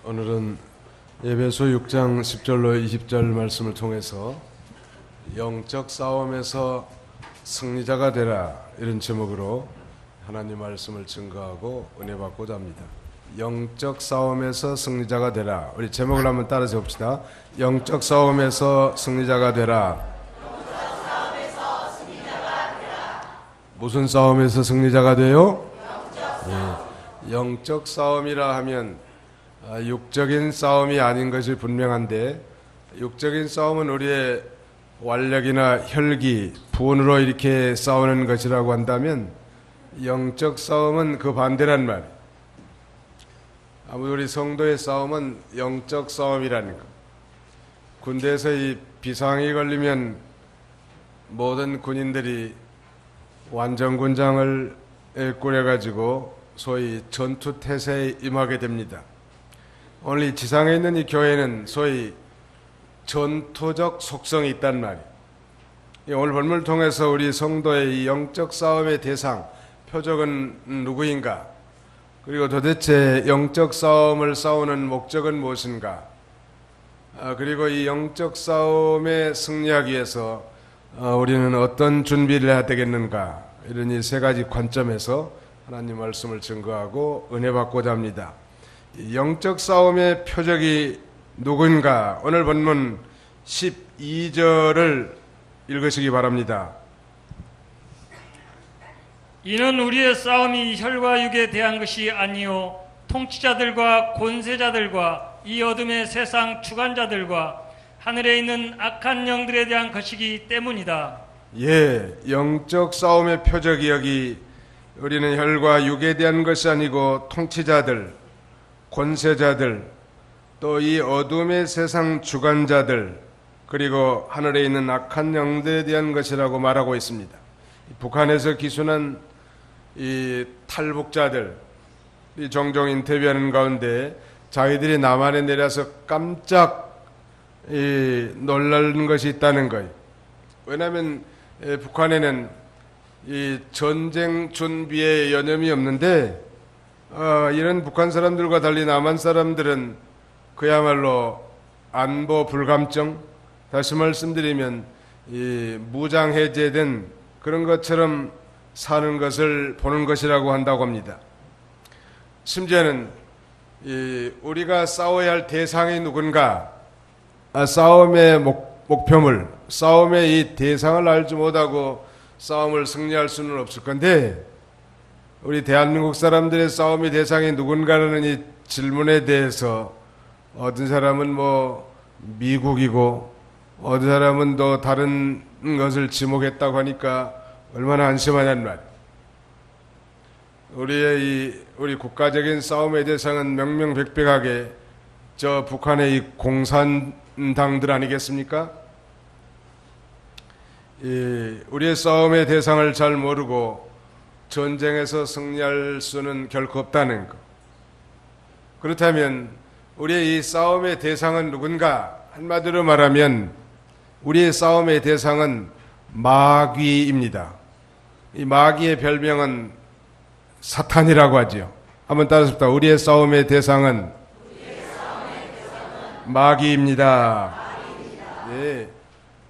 오늘은 에베소 6장 10절로 20절 말씀을 통해서 영적 싸움에서 승리자가 되라, 이런 제목으로 하나님 말씀을 증거하고 은혜 받고자 합니다. 영적 싸움에서 승리자가 되라. 우리 제목을 한번 따라서 봅시다. 영적 싸움에서 승리자가 되라. 무슨 싸움에서 승리자가 돼요? 영적 싸움이라 하면 육적인 싸움이 아닌 것이 분명한데, 육적인 싸움은 우리의 완력이나 혈기, 분으로 이렇게 싸우는 것이라고 한다면, 영적 싸움은 그 반대란 말이에요. 아무리 우리 성도의 싸움은 영적 싸움이라는 것. 군대에서 이 비상이 걸리면 모든 군인들이 완전군장을 꾸려가지고 소위 전투태세에 임하게 됩니다. 오늘 이 지상에 있는 이 교회는 소위 전투적 속성이 있단 말이에요. 오늘 본문을 통해서 우리 성도의 이 영적 싸움의 대상, 표적은 누구인가? 그리고 도대체 영적 싸움을 싸우는 목적은 무엇인가? 그리고 이 영적 싸움에 승리하기 위해서 우리는 어떤 준비를 해야 되겠는가? 이런 이 세 가지 관점에서 하나님 말씀을 증거하고 은혜 받고자 합니다. 영적 싸움의 표적이 누구인가? 오늘 본문 12절을 읽으시기 바랍니다. 이는 우리의 싸움이 혈과 육에 대한 것이 아니요 통치자들과 권세자들과 이 어둠의 세상 주관자들과 하늘에 있는 악한 영들에 대한 것이기 때문이다. 영적 싸움의 표적이 여기 우리는 혈과 육에 대한 것이 아니고 통치자들, 권세자들, 또 이 어둠의 세상 주관자들, 그리고 하늘에 있는 악한 영들에 대한 것이라고 말하고 있습니다. 북한에서 기순한 이 탈북자들, 이 종종 인터뷰하는 가운데 자기들이 남한에 내려서 깜짝 놀라는 것이 있다는 거예요. 왜냐하면 북한에는 이 전쟁 준비에 여념이 없는데, 이런 북한 사람들과 달리 남한 사람들은 그야말로 안보 불감증, 다시 말씀드리면 이 무장 해제된 그런 것처럼 사는 것을 보는 것이라고 한다고 합니다. 심지어는 우리가 싸워야 할 대상이 누군가, 싸움의 목표물, 싸움의 이 대상을 알지 못하고 싸움을 승리할 수는 없을 건데, 우리 대한민국 사람들의 싸움의 대상이 누군가라는 이 질문에 대해서 어떤 사람은 미국이고 어떤 사람은 또 다른 것을 지목했다고 하니까 얼마나 안심하냐는 말. 우리 국가적인 싸움의 대상은 명명백백하게 저 북한의 이 공산당들 아니겠습니까? 우리의 싸움의 대상을 잘 모르고 전쟁에서 승리할 수는 결코 없다는 것. 그렇다면 우리의 이 싸움의 대상은 누군가? 한마디로 말하면 우리의 싸움의 대상은 마귀입니다. 이 마귀의 별명은 사탄이라고 하죠. 한번 따라서 봅시다. 우리의 싸움의 대상은 마귀입니다.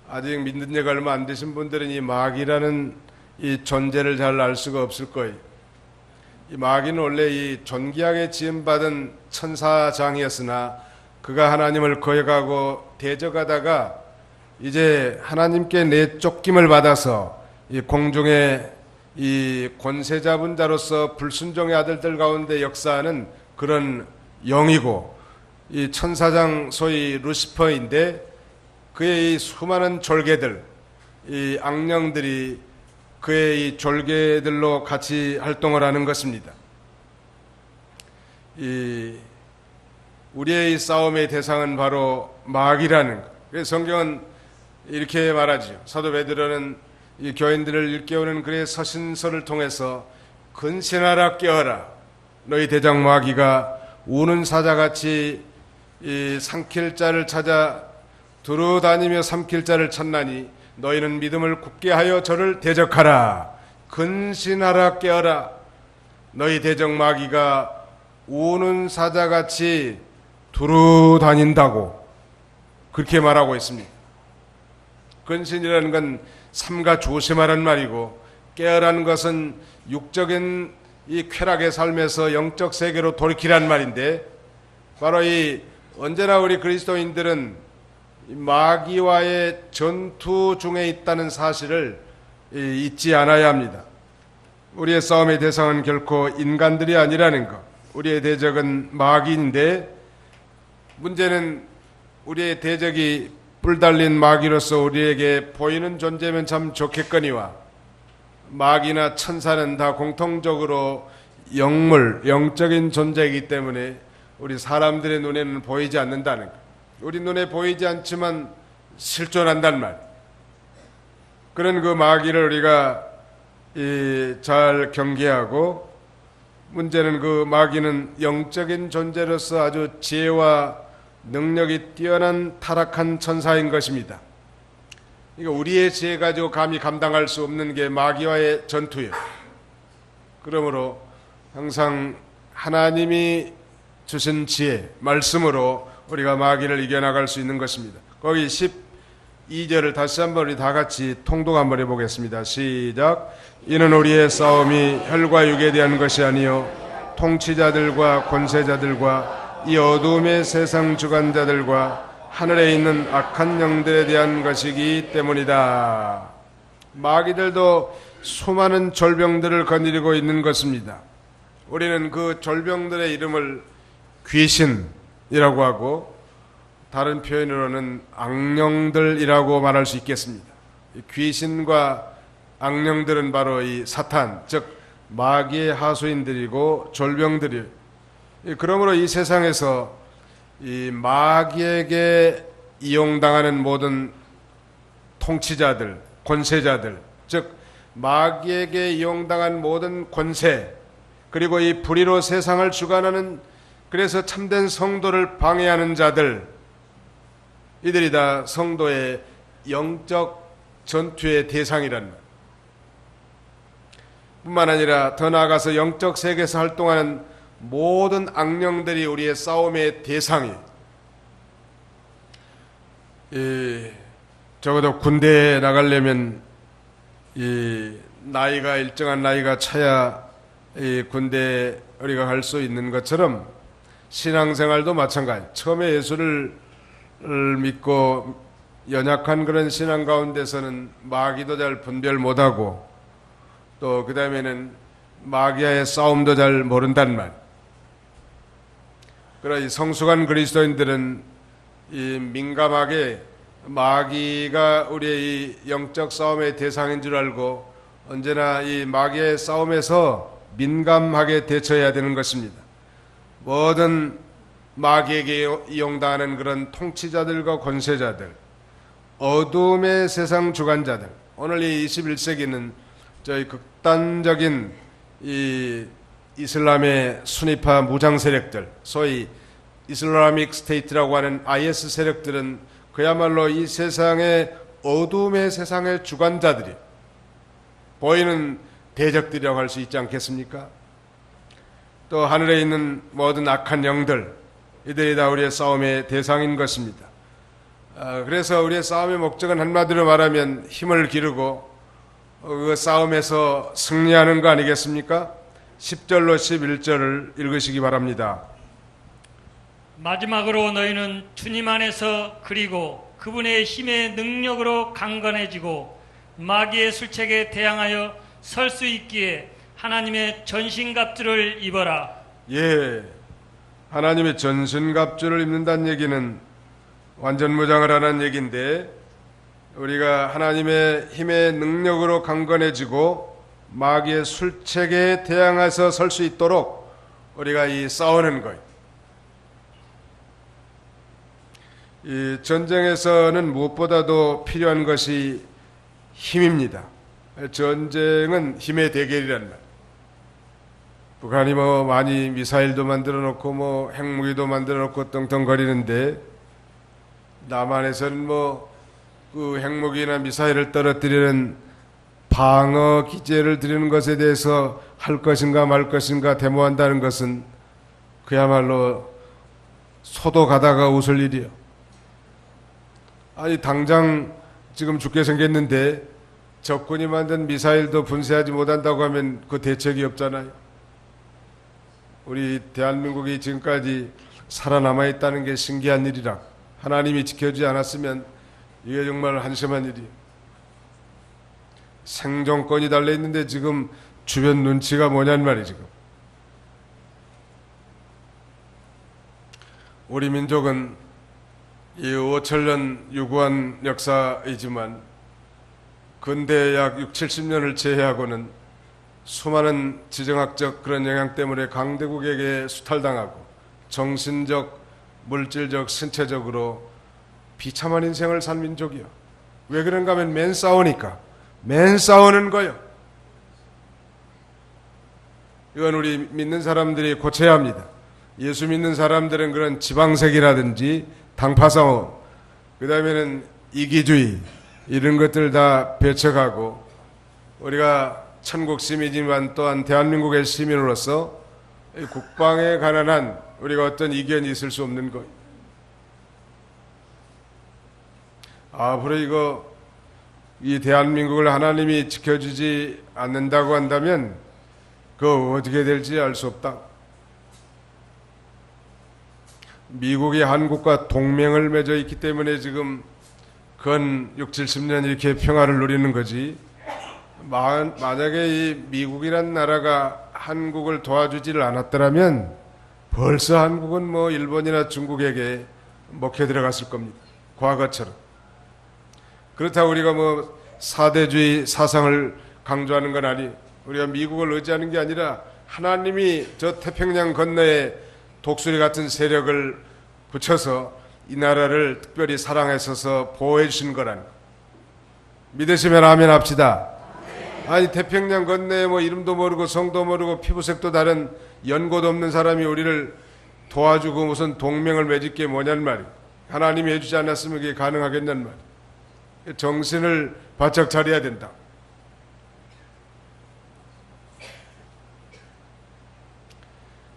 아직 믿는 지가 얼마 안 되신 분들은 이 마귀라는 이 존재를 잘 알 수가 없을 거예요. 이 마귀는 원래 이 존귀하게 지음받은 천사장이었으나 그가 하나님을 거역하고 대적하다가 이제 하나님께 내쫓김을 받아서 이 공중의 이 권세자분 자로서 불순종의 아들들 가운데 역사하는 그런 영이고, 이 천사장 소위 루시퍼인데 그의 이 수많은 졸개들, 이 악령들이 그의 이 졸개들로 같이 활동을 하는 것입니다. 우리의 이 싸움의 대상은 바로 마귀라는 것. 그래서 성경은 이렇게 말하죠. 사도 베드로는 이 교인들을 일깨우는 그의 서신서를 통해서 근신하라 깨어라, 너희 대장 마귀가 우는 사자같이 이 삼킬 자를 찾아 두루 다니며 삼킬 자를 찾나니 너희는 믿음을 굳게 하여 저를 대적하라. 근신하라 깨어라, 너희 대적 마귀가 우는 사자같이 두루 다닌다고 그렇게 말하고 있습니다. 근신이라는 건 삼가 조심하라는 말이고, 깨어라는 것은 육적인 이 쾌락의 삶에서 영적 세계로 돌이키라는 말인데, 바로 이 언제나 우리 그리스도인들은 마귀와의 전투 중에 있다는 사실을 잊지 않아야 합니다. 우리의 싸움의 대상은 결코 인간들이 아니라는 것. 우리의 대적은 마귀인데, 문제는 우리의 대적이 뿔 달린 마귀로서 우리에게 보이는 존재면 참 좋겠거니와, 마귀나 천사는 다 공통적으로 영물, 영적인 존재이기 때문에 우리 사람들의 눈에는 보이지 않는다는 것. 우리 눈에 보이지 않지만 실존한단 말. 그런 그 마귀를 우리가 잘 경계하고, 문제는 그 마귀는 영적인 존재로서 아주 지혜와 능력이 뛰어난 타락한 천사인 것입니다. 그러니까 우리의 지혜 가지고 감히 감당할 수 없는 게 마귀와의 전투예요. 그러므로 항상 하나님이 주신 지혜, 말씀으로 우리가 마귀를 이겨나갈 수 있는 것입니다. 거기 12절을 다시 한번 우리 다 같이 통독 한번 해보겠습니다. 시작. 이는 우리의 싸움이 혈과 육에 대한 것이 아니요 통치자들과 권세자들과 이 어두움의 세상 주관자들과 하늘에 있는 악한 영들에 대한 것이기 때문이다. 마귀들도 수많은 졸병들을 거느리고 있는 것입니다. 우리는 그 졸병들의 이름을 귀신이라고 하고, 다른 표현으로는 악령들이라고 말할 수 있겠습니다. 귀신과 악령들은 바로 이 사탄, 즉 마귀의 하수인들이고 졸병들이에요. 그러므로 이 세상에서 이 마귀에게 이용당하는 모든 통치자들, 권세자들, 즉 마귀에게 이용당한 모든 권세, 그리고 이 불의로 세상을 주관하는, 그래서 참된 성도를 방해하는 자들, 이들이 다 성도의 영적 전투의 대상이란 말. 뿐만 아니라 더 나아가서 영적 세계에서 활동하는 모든 악령들이 우리의 싸움의 대상이, 적어도 군대에 나가려면 이 나이가 일정한 나이가 차야 이 군대에 우리가 갈 수 있는 것처럼 신앙생활도 마찬가지. 처음에 예수를 믿고 연약한 그런 신앙 가운데서는 마귀도 잘 분별 못하고, 또 그 다음에는 마귀와의 싸움도 잘 모른단 말. 그러나 이 성숙한 그리스도인들은 이 민감하게 마귀가 우리의 이 영적 싸움의 대상인 줄 알고 언제나 이 마귀의 싸움에서 민감하게 대처해야 되는 것입니다. 모든 마귀에게 이용당하는 그런 통치자들과 권세자들, 어둠의 세상 주관자들, 오늘 이 21세기는 저희 극단적인 이 이슬람의 순위파 무장 세력들, 소위 이슬라믹 스테이트라고 하는 IS 세력들은 그야말로 이 세상의 어둠의 세상의 주관자들이, 보이는 대적들이라고 할 수 있지 않겠습니까? 또 하늘에 있는 모든 악한 영들, 이들이 다 우리의 싸움의 대상인 것입니다. 그래서 우리의 싸움의 목적은 한마디로 말하면 힘을 기르고 그 싸움에서 승리하는 거 아니겠습니까? 10절로 11절을 읽으시기 바랍니다. 마지막으로 너희는 주님 안에서 그리고 그분의 힘의 능력으로 강건해지고 마귀의 술책에 대항하여 설 수 있기에 하나님의 전신갑주를 입어라. 예, 하나님의 전신갑주를 입는다는 얘기는 완전 무장을 하라는 얘기인데, 우리가 하나님의 힘의 능력으로 강건해지고 마귀의 술책에 대항해서 설 수 있도록 우리가 이 싸우는 것. 이 전쟁에서는 무엇보다도 필요한 것이 힘입니다. 전쟁은 힘의 대결이란 말. 북한이 많이 미사일도 만들어 놓고 핵무기도 만들어 놓고 떵떵거리는데, 남한에서는 그 핵무기나 미사일을 떨어뜨리는 방어 기제를 드리는 것에 대해서 할 것인가 말 것인가 데모한다는 것은 그야말로 소도 가다가 웃을 일이요. 아니 당장 지금 죽게 생겼는데 적군이 만든 미사일도 분쇄하지 못한다고 하면 그 대책이 없잖아요. 우리 대한민국이 지금까지 살아남아 있다는 게 신기한 일이라 하나님이 지켜주지 않았으면 이게 정말 한심한 일이에요. 생존권이 달려있는데 지금 주변 눈치가 뭐냔 말이에요. 지금 우리 민족은 이 5천년 유구한 역사이지만 근대 약 6, 70년을 제외하고는 수많은 지정학적 그런 영향 때문에 강대국에게 수탈당하고 정신적, 물질적, 신체적으로 비참한 인생을 산 민족이요. 왜 그런가 하면 맨 싸우니까. 맨 싸우는 거요. 이건 우리 믿는 사람들이 고쳐야 합니다. 예수 믿는 사람들은 그런 지방색이라든지 당파싸움, 그 다음에는 이기주의 이런 것들 다 배척하고 우리가 천국 시민이지만 또한 대한민국의 시민으로서 국방에 관한 한 우리가 어떤 이견이 있을 수 없는 것. 앞으로 이 대한민국을 하나님이 지켜주지 않는다고 한다면 그거 어떻게 될지 알 수 없다. 미국이 한국과 동맹을 맺어 있기 때문에 지금 근 6, 70년 이렇게 평화를 누리는 거지. 만약에 이 미국이란 나라가 한국을 도와주지를 않았더라면 벌써 한국은 뭐 일본이나 중국에게 먹혀 들어갔을 겁니다. 과거처럼. 그렇다고 우리가 뭐 사대주의 사상을 강조하는 건 아니. 우리가 미국을 의지하는 게 아니라 하나님이 저 태평양 건너에 독수리 같은 세력을 붙여서 이 나라를 특별히 사랑하셔서 보호해 주신 거라는 거. 믿으시면 아멘 합시다. 아니 태평양 건너에 뭐 이름도 모르고 성도 모르고 피부색도 다른 연고도 없는 사람이 우리를 도와주고 무슨 동맹을 맺을 게 뭐냐는 말이에요. 하나님이 해주지 않았으면 그게 가능하겠냐는 말이에요. 정신을 바짝 차려야 된다.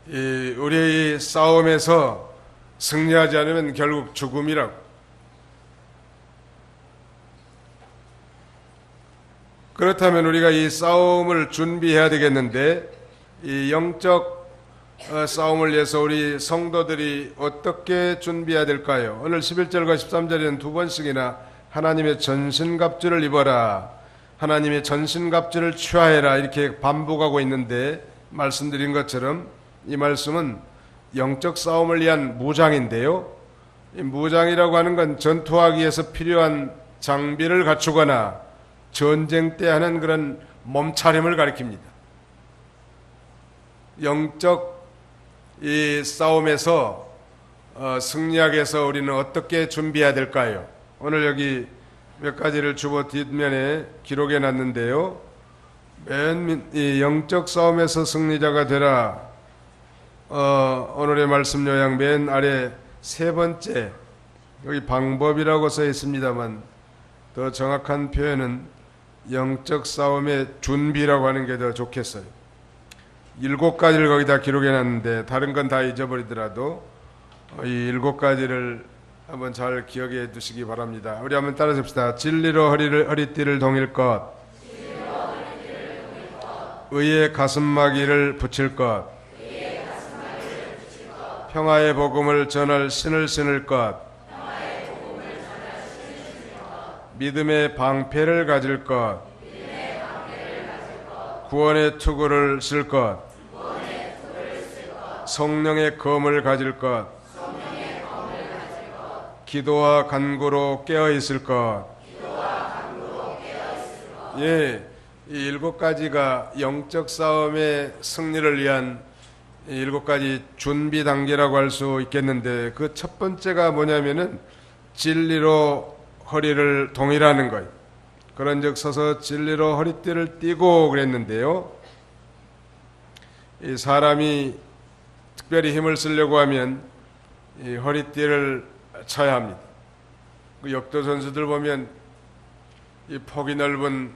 우리의 이 싸움에서 승리하지 않으면 결국 죽음이라고. 그렇다면 우리가 이 싸움을 준비해야 되겠는데 이 영적 싸움을 위해서 우리 성도들이 어떻게 준비해야 될까요? 오늘 11절과 13절에는 두 번씩이나 하나님의 전신갑주를 입어라, 하나님의 전신갑주를 취하해라 이렇게 반복하고 있는데 말씀드린 것처럼 이 말씀은 영적 싸움을 위한 무장인데요. 이 무장이라고 하는 건 전투하기 위해서 필요한 장비를 갖추거나 전쟁 때 하는 그런 몸차림을 가리킵니다. 영적 이 싸움에서 승리하기 위해서 우리는 어떻게 준비해야 될까요? 오늘 여기 몇 가지를 주보 뒷면에 기록해 놨는데요. 맨 이 영적 싸움에서 승리자가 되라. 오늘의 말씀 요약 맨 아래 세 번째 여기 방법이라고 써 있습니다만 더 정확한 표현은 영적 싸움의 준비라고 하는 게 더 좋겠어요. 7가지를 거기다 기록해 놨는데 다른 건 다 잊어버리더라도 이 7가지를 한번 잘 기억해 두시기 바랍니다. 우리 한번 따라서 합시다. 진리로 허리띠를 동일 것, 의의 가슴막이를 붙일 것, 평화의 복음을 전할 신을 신을 것, 믿음의 방패를 가질 것, 구원의 투구를 쓸 것, 성령의 검을 가질 것, 기도와 간구로 깨어 있을 것. 예, 이 7가지가 영적 싸움의 승리를 위한 7가지 준비 단계라고 할 수 있겠는데 그 첫 번째가 뭐냐면은 진리로 허리를 동일하는 거예요. 그런즉 서서 진리로 허리띠를 띠고 그랬는데요. 이 사람이 특별히 힘을 쓰려고 하면 이 허리띠를 쳐야 합니다. 그 역도 선수들 보면 이 폭이 넓은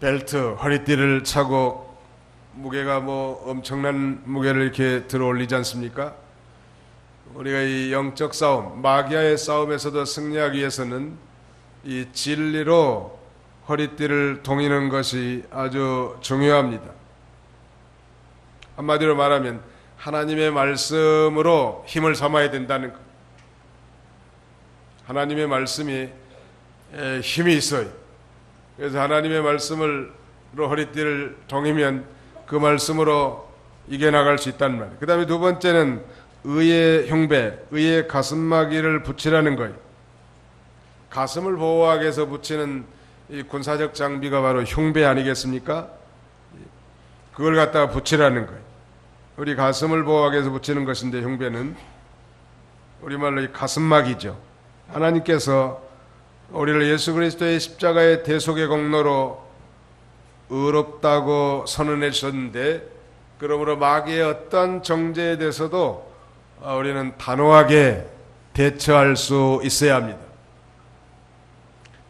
벨트, 허리띠를 차고 무게가 뭐 엄청난 무게를 이렇게 들어 올리지 않습니까? 우리가 이 영적 싸움, 마귀와의 싸움에서도 승리하기 위해서는 이 진리로 허리띠를 동이는 것이 아주 중요합니다. 한마디로 말하면 하나님의 말씀으로 힘을 삼아야 된다는 것. 하나님의 말씀이 힘이 있어요. 그래서 하나님의 말씀으로 허리띠를 동이면 그 말씀으로 이겨나갈 수 있단 말이에요. 그 다음에 두 번째는 의의 흉배, 의의 가슴막이를 붙이라는 거예요. 가슴을 보호하기 위해서 붙이는 이 군사적 장비가 바로 흉배 아니겠습니까? 그걸 갖다가 붙이라는 거예요. 우리 가슴을 보호하기 위해서 붙이는 것인데 흉배는 우리말로 이 가슴막이죠. 하나님께서 우리를 예수 그리스도의 십자가의 대속의 공로로 의롭다고 선언해 주셨는데, 그러므로 마귀의 어떤 정죄에 대해서도 우리는 단호하게 대처할 수 있어야 합니다.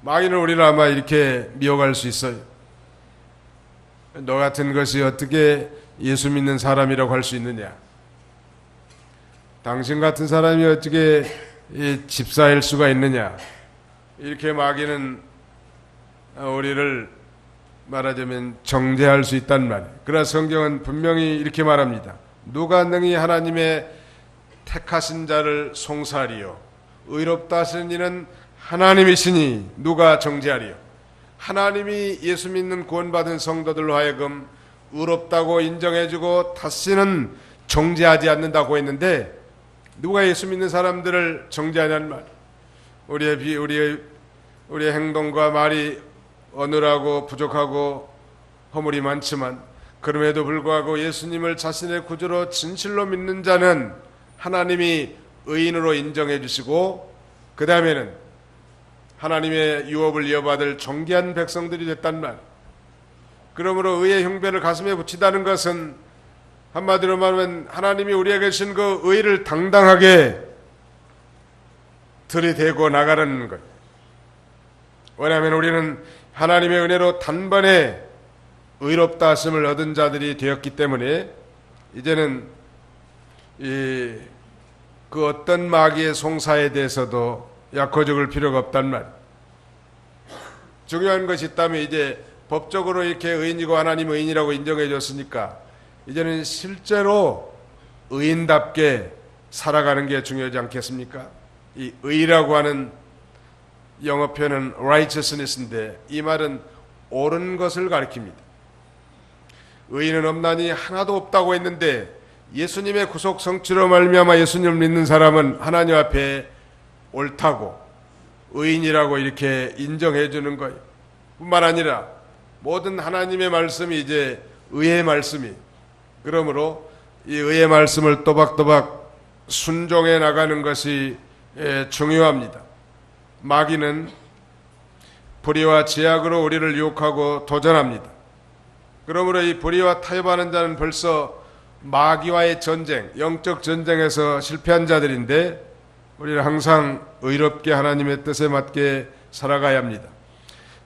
마귀는 우리를 아마 이렇게 미혹할 수 있어요. 너 같은 것이 어떻게 예수 믿는 사람이라고 할 수 있느냐? 당신 같은 사람이 어떻게 집사일 수가 있느냐? 이렇게 마귀는 우리를 말하자면 정죄할 수 있단 말이에요. 그러나 성경은 분명히 이렇게 말합니다. 누가 능히 하나님의 택하신 자를 송사하리요? 의롭다 하시는 이는 하나님이시니 누가 정죄하리요? 하나님이 예수 믿는 구원받은 성도들로 하여금 의롭다고 인정해주고 다시는 정죄하지 않는다고 했는데, 누가 예수 믿는 사람들을 정죄하냐는 말. 우리의 행동과 말이 어눌하고 부족하고 허물이 많지만 그럼에도 불구하고 예수님을 자신의 구주로 진실로 믿는 자는 하나님이 의인으로 인정해 주시고, 그 다음에는 하나님의 유업을 이어받을 존귀한 백성들이 됐단 말. 그러므로 의의 흉배를 가슴에 붙이다는 것은 한마디로 말하면 하나님이 우리에게 주신 그 의를 당당하게 들이대고 나가라는 것. 왜냐하면 우리는 하나님의 은혜로 단번에 의롭다 하심을 얻은 자들이 되었기 때문에 이제는 그 어떤 마귀의 송사에 대해서도 약호적을 필요가 없단 말이에요. 중요한 것이 있다면 이제 법적으로 이렇게 의인이고 하나님 의인이라고 인정해 줬으니까 이제는 실제로 의인답게 살아가는 게 중요하지 않겠습니까? 이 의라고 하는 영어 표현은 righteousness인데 이 말은 옳은 것을 가리킵니다. 의인은 없나니 하나도 없다고 했는데 예수님의 구속 성취로 말미암아 예수님을 믿는 사람은 하나님 앞에 옳다고 의인이라고 이렇게 인정해 주는 거예요. 뿐만 아니라 모든 하나님의 말씀이 이제 의의 말씀이, 그러므로 이 의의 말씀을 또박또박 순종해 나가는 것이 중요합니다. 마귀는 불의와 제약으로 우리를 유혹하고 도전합니다. 그러므로 이 불의와 타협하는 자는 벌써 마귀와의 전쟁, 영적 전쟁에서 실패한 자들인데 우리는 항상 의롭게 하나님의 뜻에 맞게 살아가야 합니다.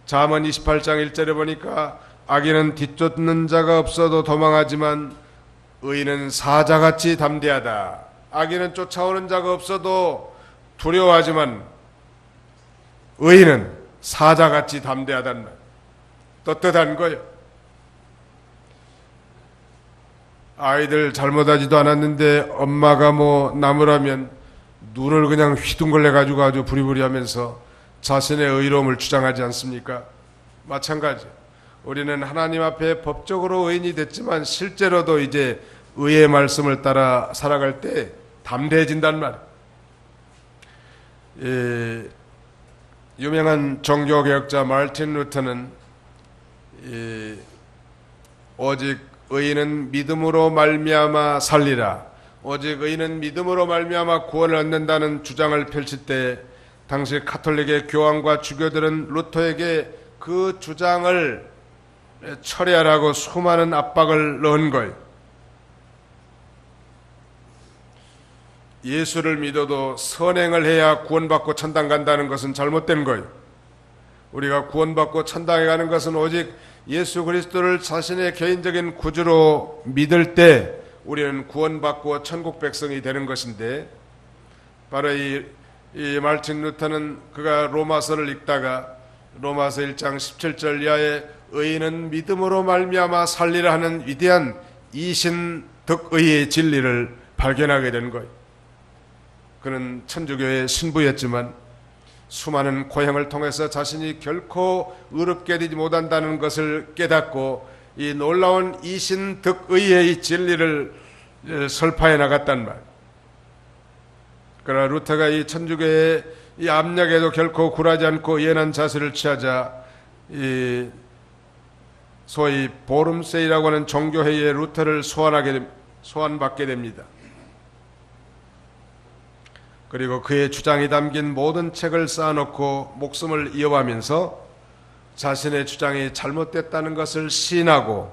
잠언 28장 1절에 보니까 악인은 뒤쫓는 자가 없어도 도망하지만 의인은 사자같이 담대하다. 악인은 쫓아오는 자가 없어도 두려워하지만 의인은 사자같이 담대하다는 말. 떳떳한 거예요. 아이들 잘못하지도 않았는데 엄마가 뭐 나무라면 눈을 그냥 휘둥글레가지고 아주 부리부리하면서 자신의 의로움을 주장하지 않습니까? 마찬가지. 우리는 하나님 앞에 법적으로 의인이 됐지만 실제로도 이제 의의 말씀을 따라 살아갈 때 담대해진단 말이에요. 유명한 종교개혁자 마르틴 루터는 오직 의인은 믿음으로 말미암아 살리라, 오직 의인은 믿음으로 말미암아 구원을 얻는다는 주장을 펼칠 때 당시 가톨릭의 교황과 주교들은 루터에게 그 주장을 철회하라고 수많은 압박을 넣은 거예요. 예수를 믿어도 선행을 해야 구원받고 천당 간다는 것은 잘못된 거예요. 우리가 구원받고 천당에 가는 것은 오직 예수 그리스도를 자신의 개인적인 구주로 믿을 때 우리는 구원받고 천국 백성이 되는 것인데, 바로 이 말틴 루터는 그가 로마서를 읽다가 로마서 1장 17절 이하에 의인은 믿음으로 말미암아 살리라 하는 위대한 이신득의의 진리를 발견하게 된 거예요. 그는 천주교의 신부였지만 수많은 고행을 통해서 자신이 결코 의롭게 되지 못한다는 것을 깨닫고 이 놀라운 이신득의의 진리를 설파해 나갔단 말. 그러나 루터가 이 천주교의 이 압력에도 결코 굴하지 않고 예난 자세를 취하자 이 소위 보름세이라고 하는 종교회의에 루터를 소환받게 됩니다. 그리고 그의 주장이 담긴 모든 책을 쌓아놓고 목숨을 이어가면서 자신의 주장이 잘못됐다는 것을 시인하고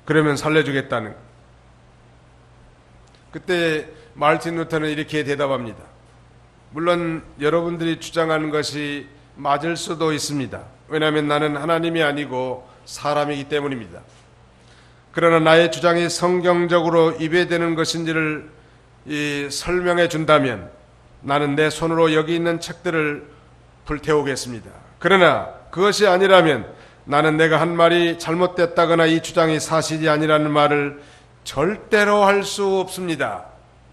그러면 살려주겠다는. 그때 마르틴 루터는 이렇게 대답합니다. 물론 여러분들이 주장하는 것이 맞을 수도 있습니다. 왜냐하면 나는 하나님이 아니고 사람이기 때문입니다. 그러나 나의 주장이 성경적으로 위배되는 것인지를 설명해 준다면 나는 내 손으로 여기 있는 책들을 불태우겠습니다. 그러나 그것이 아니라면 나는 내가 한 말이 잘못됐다거나 이 주장이 사실이 아니라는 말을 절대로 할 수 없습니다.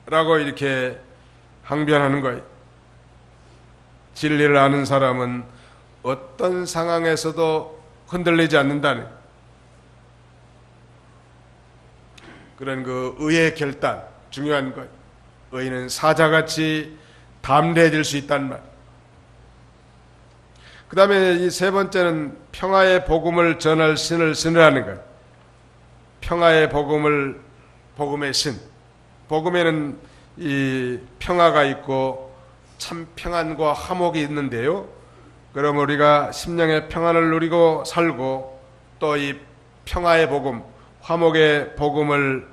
라고 이렇게 항변하는 거예요. 진리를 아는 사람은 어떤 상황에서도 흔들리지 않는다는 그런 그 의의 결단, 중요한 것. 의는 사자같이 담대해질 수 있단 말. 그 다음에 이 세 번째는 평화의 복음을 전할 신을 신으라는 것. 평화의 복음의 신. 복음에는 이 평화가 있고 참 평안과 화목이 있는데요. 그럼 우리가 심령의 평안을 누리고 살고 또 이 평화의 복음, 화목의 복음을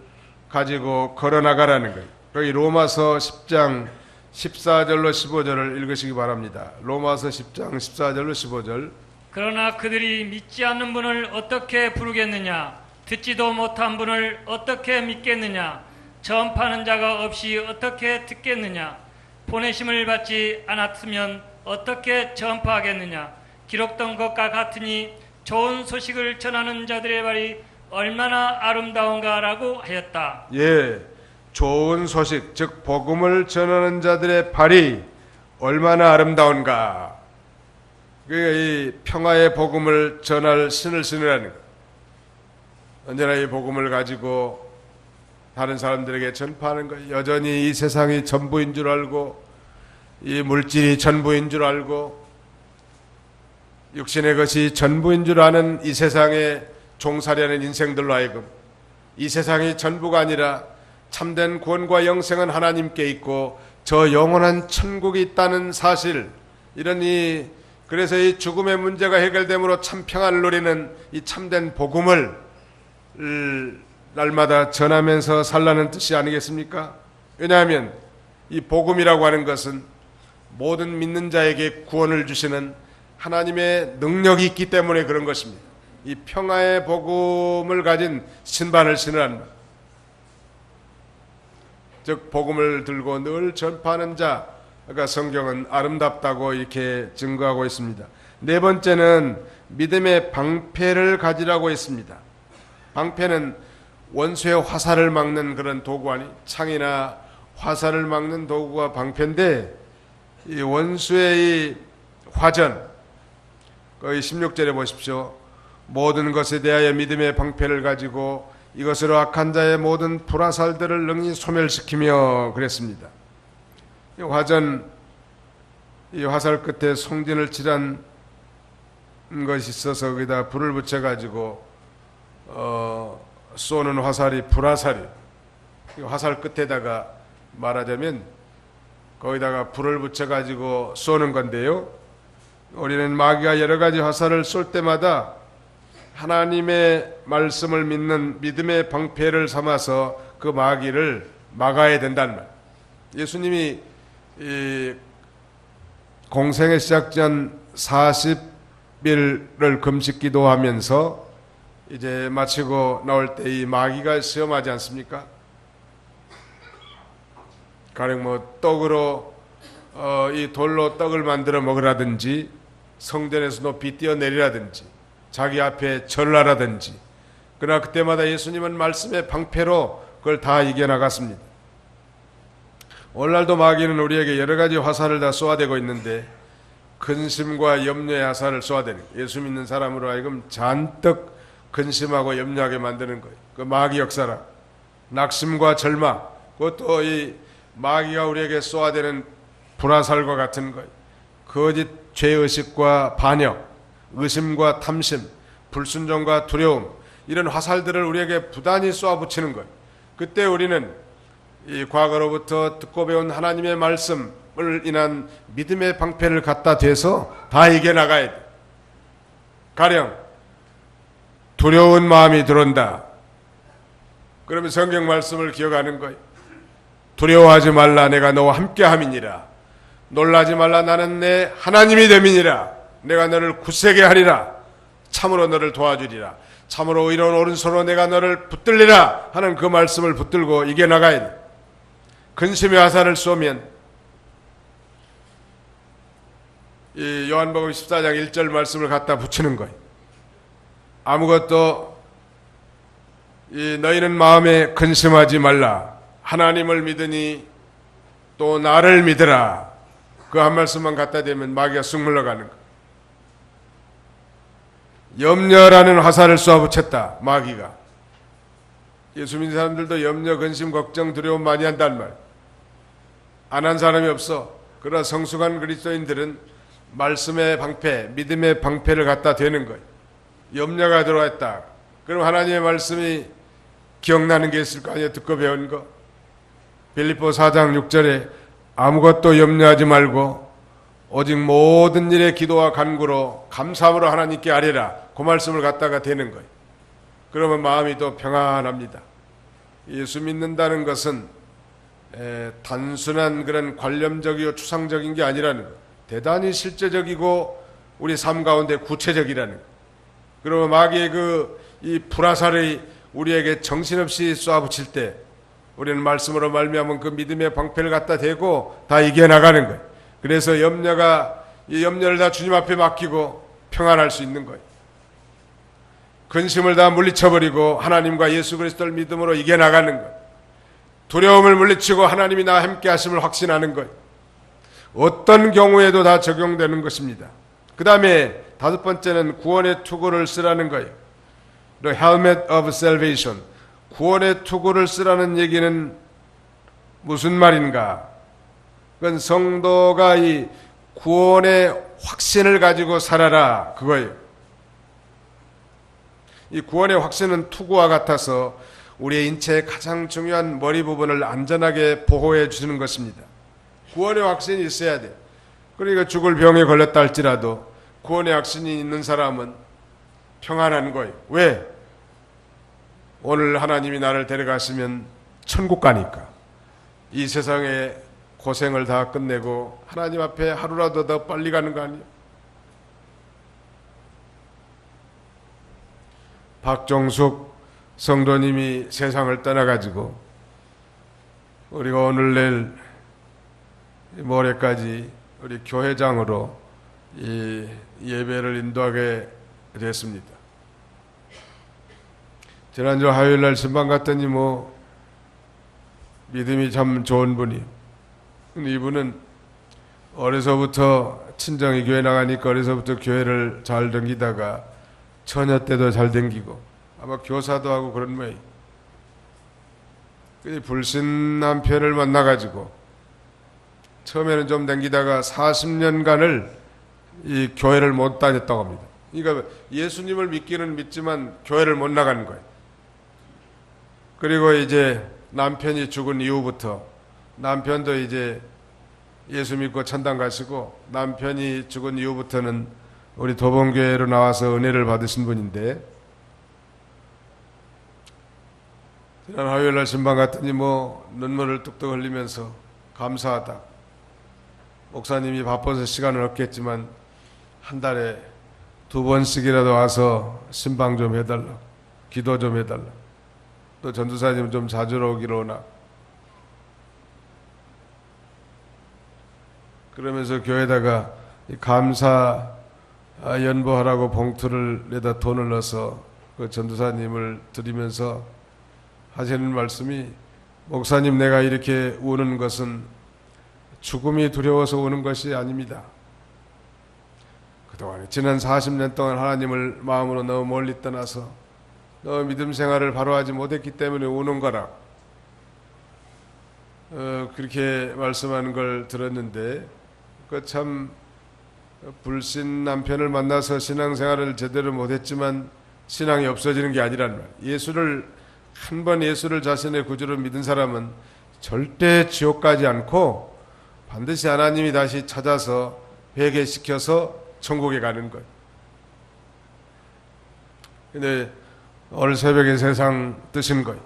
가지고 걸어나가라는 거예요. 여기 로마서 10장 14절로 15절을 읽으시기 바랍니다. 로마서 10장 14절로 15절. 그러나 그들이 믿지 않는 분을 어떻게 부르겠느냐? 듣지도 못한 분을 어떻게 믿겠느냐? 전파하는 자가 없이 어떻게 듣겠느냐? 보내심을 받지 않았으면 어떻게 전파하겠느냐? 기록된 것과 같으니 좋은 소식을 전하는 자들의 발이 얼마나 아름다운가라고 하였다. 예, 좋은 소식, 즉 복음을 전하는 자들의 발이 얼마나 아름다운가. 이 평화의 복음을 전할 신을 신으라는 것. 언제나 이 복음을 가지고 다른 사람들에게 전파하는 것. 여전히 이 세상이 전부인 줄 알고 이 물질이 전부인 줄 알고 육신의 것이 전부인 줄 아는 이 세상에 종살이하는 인생들로 하여금 이 세상이 전부가 아니라 참된 구원과 영생은 하나님께 있고 저 영원한 천국이 있다는 사실, 이런 그래서 이 죽음의 문제가 해결됨으로 참 평안을 누리는 이 참된 복음을 날마다 전하면서 살라는 뜻이 아니겠습니까? 왜냐하면 이 복음이라고 하는 것은 모든 믿는 자에게 구원을 주시는 하나님의 능력이 있기 때문에 그런 것입니다. 이 평화의 복음을 가진 신반을 신으라는 말. 즉 복음을 들고 늘 전파하는 자가 성경은 아름답다고 이렇게 증거하고 있습니다. 네 번째는 믿음의 방패를 가지라고 했습니다. 방패는 원수의 화살을 막는 그런 도구 아니, 창이나 화살을 막는 도구가 방패인데 이 원수의 이 화전, 거기 16절에 보십시오. 모든 것에 대하여 믿음의 방패를 가지고 이것으로 악한 자의 모든 불화살들을 능히 소멸시키며 그랬습니다. 이 화전, 이 화살 끝에 송진을 칠한 것이 있어서 거기다 불을 붙여가지고 쏘는 화살이 불화살이, 이 화살 끝에다가 말하자면 거기다가 불을 붙여가지고 쏘는 건데요. 우리는 마귀가 여러 가지 화살을 쏠 때마다 하나님의 말씀을 믿는 믿음의 방패를 삼아서 그 마귀를 막아야 된다는 말. 예수님이 이 공생의 시작 전 40일을 금식 기도하면서 이제 마치고 나올 때 이 마귀가 시험하지 않습니까? 가령 떡으로 이 돌로 떡을 만들어 먹으라든지 성전에서 높이 뛰어내리라든지 자기 앞에 절하라든지, 그러나 그때마다 예수님은 말씀의 방패로 그걸 다 이겨나갔습니다. 오늘날도 마귀는 우리에게 여러 가지 화살을 다 쏘아대고 있는데 근심과 염려의 화살을 쏘아대는, 예수 믿는 사람으로 하여금 잔뜩 근심하고 염려하게 만드는 거예요. 그 마귀 역사라. 낙심과 절망, 그것도 이 마귀가 우리에게 쏘아대는 불화살과 같은 거예요. 거짓 죄의식과 반역, 의심과 탐심, 불순종과 두려움, 이런 화살들을 우리에게 부단히 쏘아붙이는 거예요. 그때 우리는 이 과거로부터 듣고 배운 하나님의 말씀을 인한 믿음의 방패를 갖다 대서 다 이겨나가야 돼. 가령 두려운 마음이 들어온다. 그러면 성경 말씀을 기억하는 거예요. 두려워하지 말라, 내가 너와 함께함이니라. 놀라지 말라, 나는 내 하나님이 됨이니라. 내가 너를 굳세게 하리라. 참으로 너를 도와주리라. 참으로 의로운 오른손으로 내가 너를 붙들리라 하는 그 말씀을 붙들고 이겨나가야 돼. 근심의 화살을 쏘면 이 요한복음 14장 1절 말씀을 갖다 붙이는 거예요. 아무것도 너희는 마음에 근심하지 말라. 하나님을 믿으니 또 나를 믿으라. 그 한 말씀만 갖다 대면 마귀가 쑥 물러가는 거예요. 염려라는 화살을 쏘아붙였다, 마귀가. 예수 믿는 사람들도 염려, 근심, 걱정, 두려움 많이 한단 말. 안 한 사람이 없어. 그러나 성숙한 그리스도인들은 말씀의 방패, 믿음의 방패를 갖다 대는 거예요. 염려가 들어왔다. 그럼 하나님의 말씀이 기억나는 게 있을 거 아니에요. 듣고 배운 거. 빌립보 4장 6절에 아무것도 염려하지 말고 오직 모든 일에 기도와 간구로 감사함으로 하나님께 아뢰라. 그 말씀을 갖다가 대는 거예요. 그러면 마음이 더 평안합니다. 예수 믿는다는 것은 단순한 그런 관념적이고 추상적인 게 아니라는 거예요. 대단히 실제적이고 우리 삶 가운데 구체적이라는 거예요. 그러면 마귀의 이 불화살이 우리에게 정신없이 쏘아붙일 때 우리는 말씀으로 말미암은 그 믿음의 방패를 갖다 대고 다 이겨나가는 거예요. 그래서 이 염려를 다 주님 앞에 맡기고 평안할 수 있는 거예요. 근심을 다 물리쳐버리고 하나님과 예수 그리스도를 믿음으로 이겨나가는 거예요. 두려움을 물리치고 하나님이 나와 함께 하심을 확신하는 거예요. 어떤 경우에도 다 적용되는 것입니다. 그 다음에 다섯 번째는 구원의 투구를 쓰라는 거예요. The helmet of salvation. 구원의 투구를 쓰라는 얘기는 무슨 말인가? 그건 성도가 이 구원의 확신을 가지고 살아라, 그거예요. 이 구원의 확신은 투구와 같아서 우리의 인체의 가장 중요한 머리 부분을 안전하게 보호해 주는 것입니다. 구원의 확신이 있어야 돼. 그러니까 죽을 병에 걸렸다 할지라도 구원의 확신이 있는 사람은 평안한 거예요. 왜? 오늘 하나님이 나를 데려가시면 천국 가니까. 이 세상의 고생을 다 끝내고 하나님 앞에 하루라도 더 빨리 가는 거 아니에요? 박종숙 성도님이 세상을 떠나가지고 우리가 오늘 내일 모레까지 우리 교회장으로 이 예배를 인도하게 됐습니다. 지난주 화요일날 신방 갔더니 믿음이 참 좋은 분이에요. 근데 이분은 어려서부터 친정이 교회 나가니까 어려서부터 교회를 잘 댕기다가 처녀 때도 잘 댕기고 아마 교사도 하고 그런 모양이에요. 불신 남편을 만나가지고 처음에는 좀 댕기다가 40년간을 이 교회를 못 다녔다고 합니다. 그러니까 예수님을 믿기는 믿지만 교회를 못 나가는 거예요. 그리고 이제 남편이 죽은 이후부터 남편도 이제 예수 믿고 천당 가시고 남편이 죽은 이후부터는 우리 도봉교회로 나와서 은혜를 받으신 분인데 지난 화요일날 신방 갔더니 눈물을 뚝뚝 흘리면서 감사하다. 목사님이 바빠서 시간을 없겠지만 한 달에 2번씩이라도 와서 신방 좀 해달라. 기도 좀 해달라. 또 전도사님 좀 자주 오기로 오나. 그러면서 교회에다가 이 감사 연보하라고 봉투를 내다 돈을 넣어서 그 전도사님을 드리면서 하시는 말씀이, 목사님, 내가 이렇게 우는 것은 죽음이 두려워서 우는 것이 아닙니다. 그동안 지난 40년 동안 하나님을 마음으로 너무 멀리 떠나서 너무 믿음 생활을 바로 하지 못했기 때문에 우는 거라. 그렇게 말씀하는 걸 들었는데, 그 참 불신 남편을 만나서 신앙생활을 제대로 못했지만 신앙이 없어지는 게 아니란 말. 한 번 예수를 자신의 구주로 믿은 사람은 절대 지옥 가지 않고 반드시 하나님이 다시 찾아서 회개시켜서 천국에 가는 것. 근데 오늘 새벽에 세상 뜨신 거예요.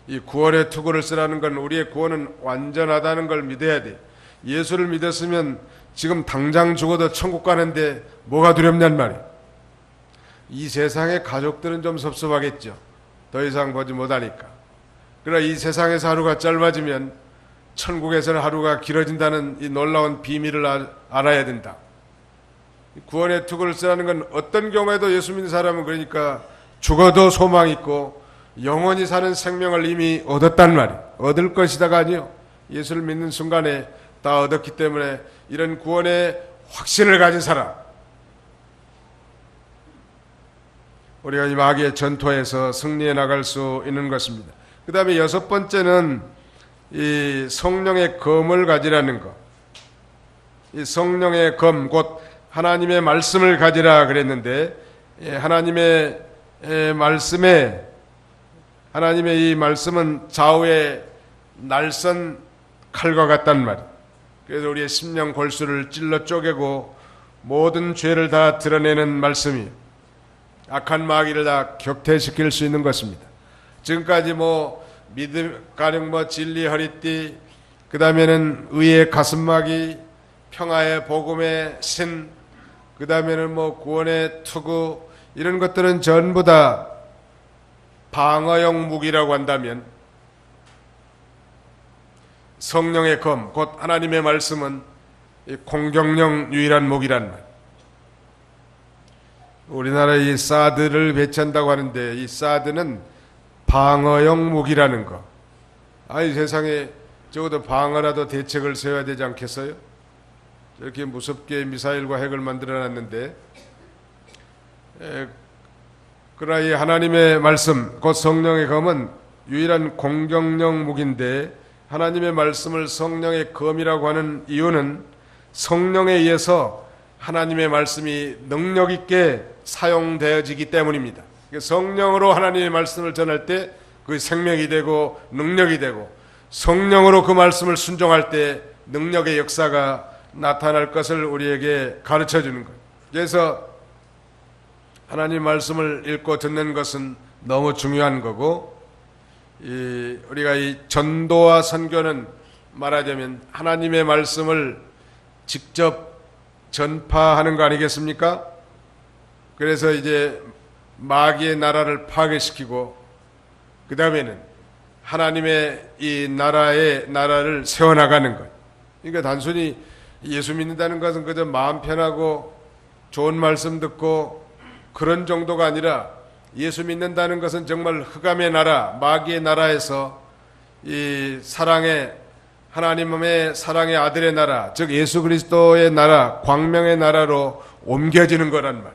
이 구원의 투구를 쓰라는 건 우리의 구원은 완전하다는 걸 믿어야 돼. 예수를 믿었으면 지금 당장 죽어도 천국 가는데 뭐가 두렵냔 말이에요. 이 세상의 가족들은 좀 섭섭하겠죠. 더 이상 보지 못하니까. 그러나 이 세상에서 하루가 짧아지면 천국에서는 하루가 길어진다는 이 놀라운 비밀을 알아야 된다. 구원의 투구를 쓰라는 건 어떤 경우에도 예수 믿는 사람은 그러니까 죽어도 소망이 있고 영원히 사는 생명을 이미 얻었단 말이에요. 얻을 것이다가 아니요. 예수를 믿는 순간에 다 얻었기 때문에 이런 구원의 확신을 가진 사람, 우리가 이 마귀의 전투에서 승리해 나갈 수 있는 것입니다. 그 다음에 6번째는 이 성령의 검을 가지라는 것. 이 성령의 검, 곧 하나님의 말씀을 가지라 그랬는데, 하나님의 말씀에, 하나님의 이 말씀은 좌우의 날선 칼과 같단 말이에요. 그래서 우리의 심령 골수를 찔러 쪼개고 모든 죄를 다 드러내는 말씀이에요. 악한 마귀를 다 격퇴시킬 수 있는 것입니다. 지금까지 믿음, 가령 진리 허리띠, 그 다음에는 의의 가슴막이, 평화의 복음의 신, 그 다음에는 구원의 투구, 이런 것들은 전부 다 방어용 무기라고 한다면, 성령의 검, 곧 하나님의 말씀은 공격용 유일한 무기란 말. 우리나라에 이 사드를 배치한다고 하는데, 이 사드는 방어용 무기라는 거. 아니, 세상에 적어도 방어라도 대책을 세워야 되지 않겠어요? 이렇게 무섭게 미사일과 핵을 만들어놨는데, 그러나 이 하나님의 말씀, 곧 성령의 검은 유일한 공격용 무기인데, 하나님의 말씀을 성령의 검이라고 하는 이유는 성령에 의해서 하나님의 말씀이 능력 있게 사용되어지기 때문입니다. 성령으로 하나님의 말씀을 전할 때 그 생명이 되고 능력이 되고, 성령으로 그 말씀을 순종할 때 능력의 역사가 나타날 것을 우리에게 가르쳐 주는 거예요. 그래서 하나님 말씀을 읽고 듣는 것은 너무 중요한 거고, 우리가 이 전도와 선교는 말하자면 하나님의 말씀을 직접 전파하는 거 아니겠습니까? 그래서 이제 마귀의 나라를 파괴시키고, 그 다음에는 하나님의 이 나라를 세워나가는 것. 그러니까 단순히 예수 믿는다는 것은 그저 마음 편하고 좋은 말씀 듣고 그런 정도가 아니라, 예수 믿는다는 것은 정말 흑암의 나라, 마귀의 나라에서 이 하나님의 사랑의 아들의 나라, 즉 예수 그리스도의 나라, 광명의 나라로 옮겨지는 거란 말.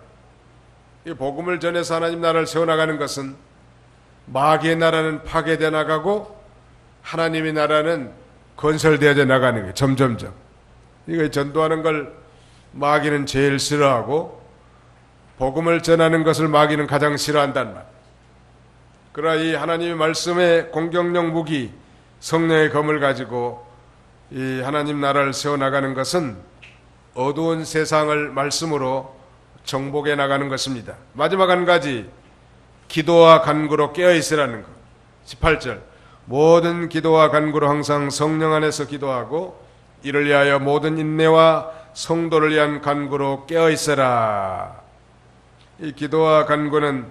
이 복음을 전해서 하나님 나라를 세워나가는 것은 마귀의 나라는 파괴되어 나가고 하나님의 나라는 건설되어져 나가는 거예요. 점점점. 이거 전도하는 걸 마귀는 제일 싫어하고, 복음을 전하는 것을 마귀는 가장 싫어한단 말. 그러나 이 하나님의 말씀의 공격용 무기, 성령의 검을 가지고 이 하나님 나라를 세워나가는 것은 어두운 세상을 말씀으로 정복해 나가는 것입니다. 마지막 한 가지, 기도와 간구로 깨어있으라는 것. 18절, 모든 기도와 간구로 항상 성령 안에서 기도하고 이를 위하여 모든 인내와 성도를 위한 간구로 깨어있어라. 이 기도와 간구는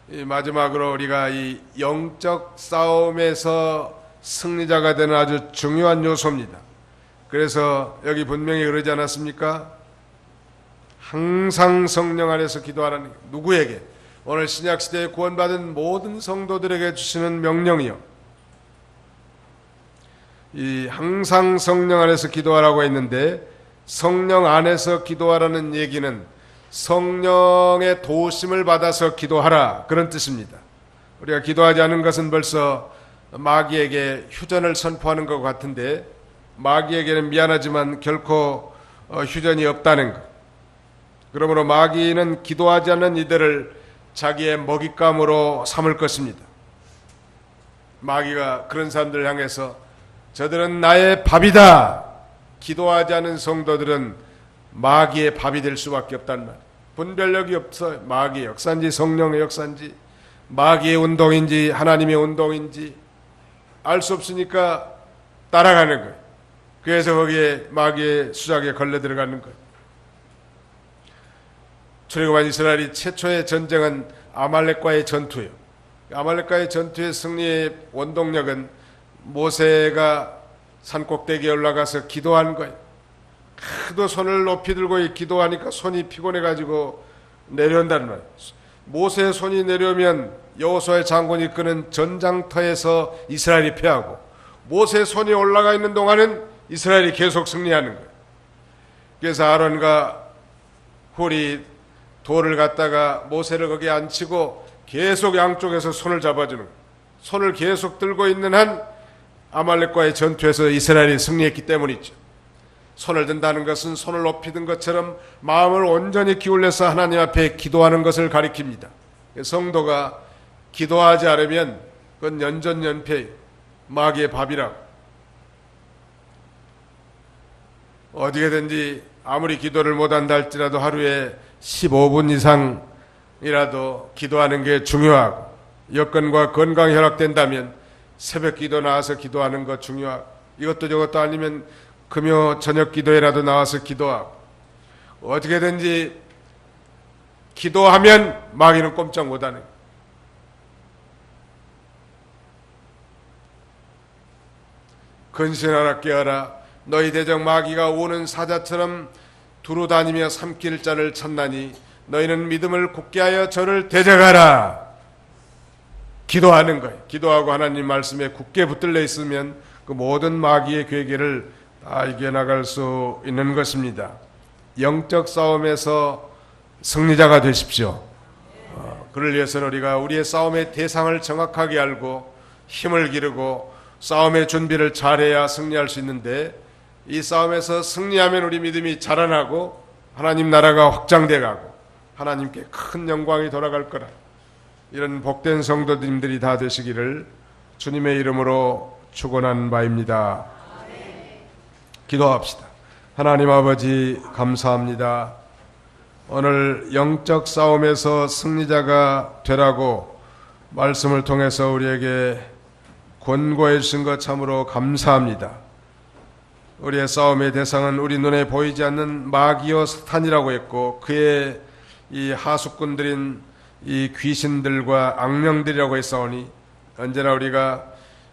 이 마지막으로 우리가 이 영적 싸움에서 승리자가 되는 아주 중요한 요소입니다. 그래서 여기 분명히 그러지 않았습니까? 항상 성령 안에서 기도하라는, 누구에게? 오늘 신약시대에 구원받은 모든 성도들에게 주시는 명령이요, 이 항상 성령 안에서 기도하라고 했는데, 성령 안에서 기도하라는 얘기는 성령의 도우심을 받아서 기도하라, 그런 뜻입니다. 우리가 기도하지 않은 것은 벌써 마귀에게 휴전을 선포하는 것 같은데, 마귀에게는 미안하지만 결코 휴전이 없다는 것. 그러므로 마귀는 기도하지 않는 이들을 자기의 먹잇감으로 삼을 것입니다. 마귀가 그런 사람들을 향해서 저들은 나의 밥이다. 기도하지 않은 성도들은 마귀의 밥이 될 수밖에 없단 말이에요. 분별력이 없어요. 마귀의 역사인지 성령의 역사인지, 마귀의 운동인지 하나님의 운동인지 알 수 없으니까 따라가는 거예요. 그래서 거기에 마귀의 수작에 걸려 들어가는 거예요. 출애굽한 이스라엘이 최초의 전쟁은 아말렉과의 전투예요. 아말렉과의 전투의 승리의 원동력은 모세가 산꼭대기에 올라가서 기도한 거예요. 하도 손을 높이 들고 기도하니까 손이 피곤해가지고 내려온다는 말이에요. 모세의 손이 내려오면 여호수아의 장군이 이끄는 전장터에서 이스라엘이 패하고, 모세의 손이 올라가 있는 동안은 이스라엘이 계속 승리하는 거예요. 그래서 아론과 홀이 돌을 갖다가 모세를 거기에 앉히고 계속 양쪽에서 손을 잡아주는 거예요. 손을 계속 들고 있는 한 아말렉과의 전투에서 이스라엘이 승리했기 때문이죠. 손을 든다는 것은 손을 높이 든 것처럼 마음을 온전히 기울여서 하나님 앞에 기도하는 것을 가리킵니다. 성도가 기도하지 않으면 그건 연전연패, 마귀의 밥이라고. 어디에든지 아무리 기도를 못한다 할지라도 하루에 15분 이상이라도 기도하는 게 중요하고, 여건과 건강이 허락된다면 새벽 기도 나와서 기도하는 것 중요하고, 이것도 저것도 아니면 금요 저녁 기도에라도 나와서 기도하고, 어떻게든지 기도하면 마귀는 꼼짝 못하는 거예요. 근신하라 깨어라. 너희 대적 마귀가 오는 사자처럼 두루 다니며 삼킬 자를 찾나니 너희는 믿음을 굳게 하여 저를 대적하라. 기도하는 거예요. 기도하고 하나님 말씀에 굳게 붙들려 있으면 그 모든 마귀의 괴계를 다 이겨나갈 수 있는 것입니다. 영적 싸움에서 승리자가 되십시오. 그를 위해서는 우리가 우리의 싸움의 대상을 정확하게 알고 힘을 기르고 싸움의 준비를 잘해야 승리할 수 있는데, 이 싸움에서 승리하면 우리 믿음이 자라나고 하나님 나라가 확장돼 가고 하나님께 큰 영광이 돌아갈 거라. 이런 복된 성도님들이 다 되시기를 주님의 이름으로 축원한 바입니다. 기도합시다. 하나님 아버지 감사합니다. 오늘 영적 싸움에서 승리자가 되라고 말씀을 통해서 우리에게 권고해 주신 것 참으로 감사합니다. 우리의 싸움의 대상은 우리 눈에 보이지 않는 마귀여 사탄이라고 했고, 그의 이 하수꾼들인 이 귀신들과 악령들이라고 했사오니, 언제나 우리가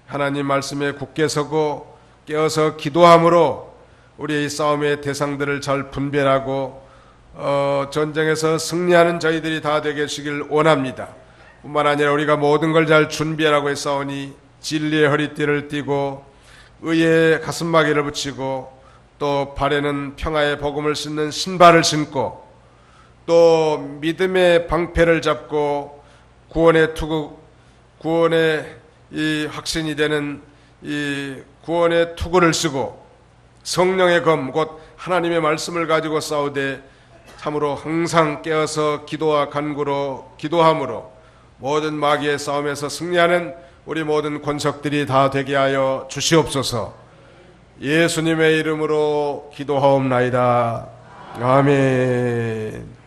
하나님 말씀에 굳게 서고 깨어서 기도함으로 우리의 이 싸움의 대상들을 잘 분별하고 전쟁에서 승리하는 저희들이 다 되게 하시길 원합니다. 뿐만 아니라 우리가 모든 걸 잘 준비하라고 했사오니, 진리의 허리띠를 띠고 의의 가슴마개를 붙이고 또 발에는 평화의 복음을 신는 신발을 신고 또 믿음의 방패를 잡고 구원의 투구, 구원의 이 확신이 되는 이 구원의 투구를 쓰고 성령의 검 곧 하나님의 말씀을 가지고 싸우되 참으로 항상 깨어서 기도와 간구로 기도함으로 모든 마귀의 싸움에서 승리하는 우리 모든 권속들이 다 되게 하여 주시옵소서. 예수님의 이름으로 기도하옵나이다. 아멘.